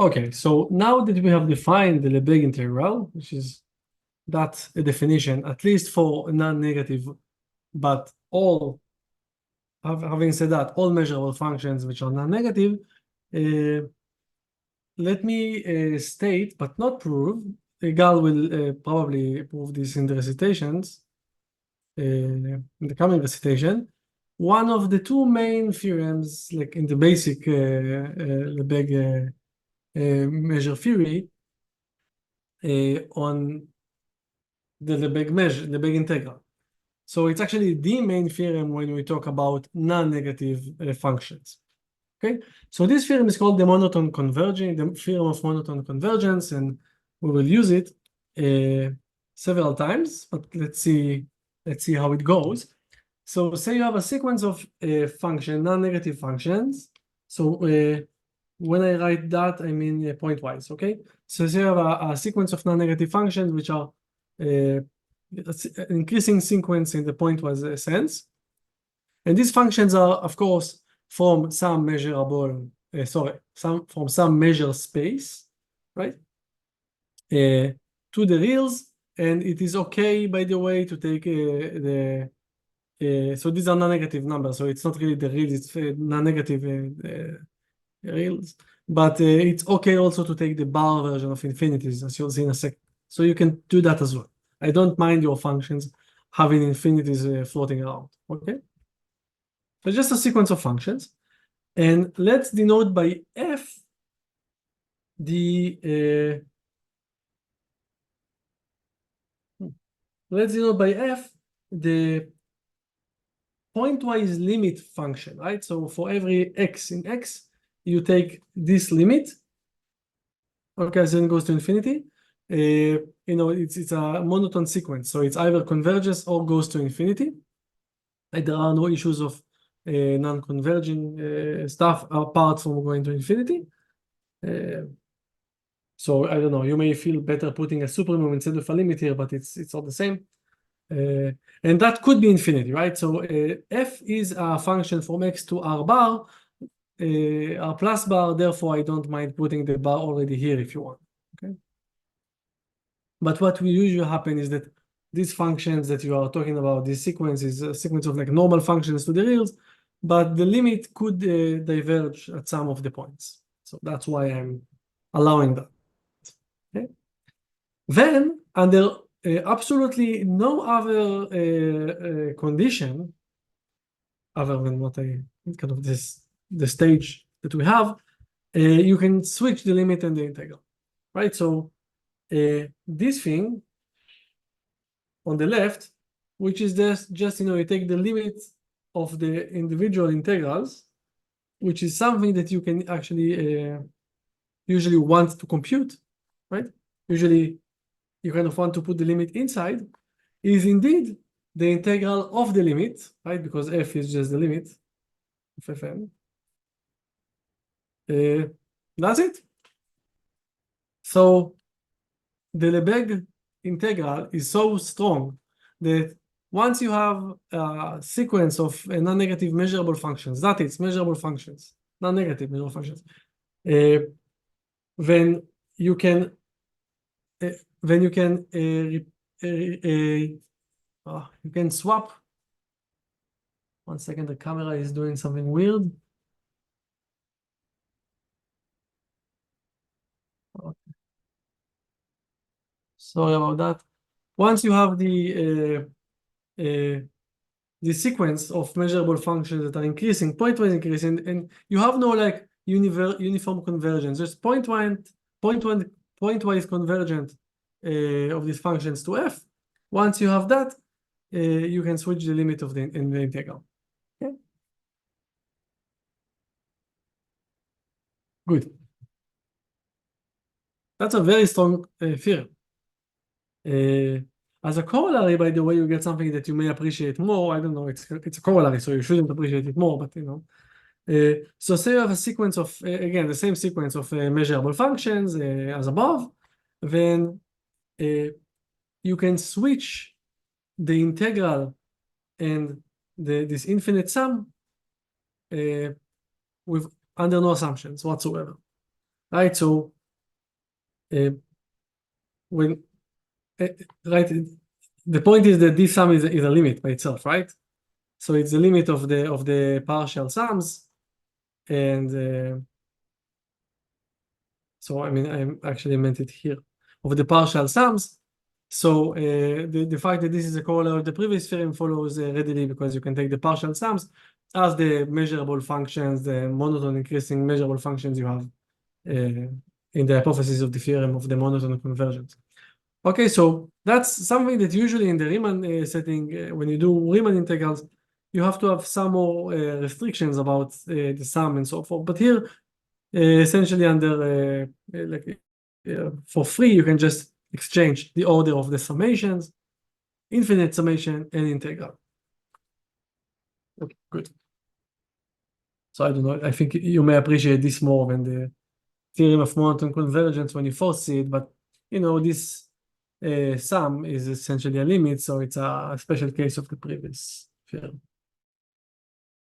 Okay, so now that we have defined the Lebesgue integral, which is that's a definition, at least for non-negative, but all, having said that, all measurable functions which are non-negative, let me state, but not prove, Gal will probably prove this in the recitations, in the coming recitation, one of the two main theorems, like in the basic Lebesgue measure theory, on the Lebesgue integral. So it's actually the main theorem when we talk about non-negative functions. Okay, so this theorem is called the monotone convergence, the theorem of monotone convergence, and we will use it several times. But let's see how it goes. So say you have a sequence of non-negative functions. So when I write that, I mean pointwise. Okay, so say you have a sequence of non-negative functions which are increasing sequence in the pointwise sense, and these functions are, of course, from some measurable, from some measure space, right? To the reals, and it is okay, by the way, to take so these are non-negative numbers, so it's not really the reals, it's non-negative reals, but it's okay also to take the bar version of infinities, as you'll see in a second. So you can do that as well. I don't mind your functions having infinities floating around, okay? So just a sequence of functions. And let's denote by f the pointwise limit function, right? So for every x in x, you take this limit. Okay, so then it goes to infinity. It's a monotone sequence, so it's either converges or goes to infinity. There are no issues of non-converging stuff apart from going to infinity. So I don't know, you may feel better putting a supremum instead of a limit here, but it's all the same. And that could be infinity, right? So f is a function from x to r bar, r plus bar, therefore I don't mind putting the bar already here if you want, okay? But what will usually happen is that these functions that you are talking about, this sequence is a sequence of like normal functions to the reals, but the limit could diverge at some of the points. So that's why I'm allowing that. Okay. Then, under absolutely no other condition, other than what I kind of the stage that we have, you can switch the limit and the integral, right? So this thing on the left, which is just you take the limit of the individual integrals, which is something that you can actually usually want to compute, right? Usually you kind of want to put the limit inside, is indeed the integral of the limit, right? Because f is just the limit of fn. That's it. So the Lebesgue integral is so strong that once you have a sequence of non-negative measurable functions, that is measurable functions, non-negative measurable functions, then you can you can swap. 1 second, the camera is doing something weird. Okay. Sorry about that. Once you have the sequence of measurable functions that are increasing, pointwise increasing, and you have no like uniform convergence, just pointwise convergent of these functions to f. Once you have that, you can switch the limit of the integral. Okay. Good. That's a very strong theorem. As a corollary, by the way, you get something that you may appreciate more. I don't know, it's a corollary, so you shouldn't appreciate it more, but so say you have a sequence of, again, the same sequence of measurable functions as above, then you can switch the integral and this infinite sum with under no assumptions whatsoever. right? So when right, the point is that this sum is a limit by itself, right? So it's the limit of the partial sums, and so I mean I actually meant it here of the partial sums. So the fact that this is a corollary of the previous theorem follows readily, because you can take the partial sums as the measurable functions, the monotone increasing measurable functions you have in the hypothesis of the theorem of the monotone convergence. Okay, so that's something that usually in the Riemann setting, when you do Riemann integrals, you have to have some more restrictions about the sum and so forth. But here, essentially under for free, you can just exchange the order of the summations, infinite summation, and integral. Okay, good. So I don't know, I think you may appreciate this more than the theorem of monotone convergence when you first see it, but this sum is essentially a limit, so it's a special case of the previous theorem.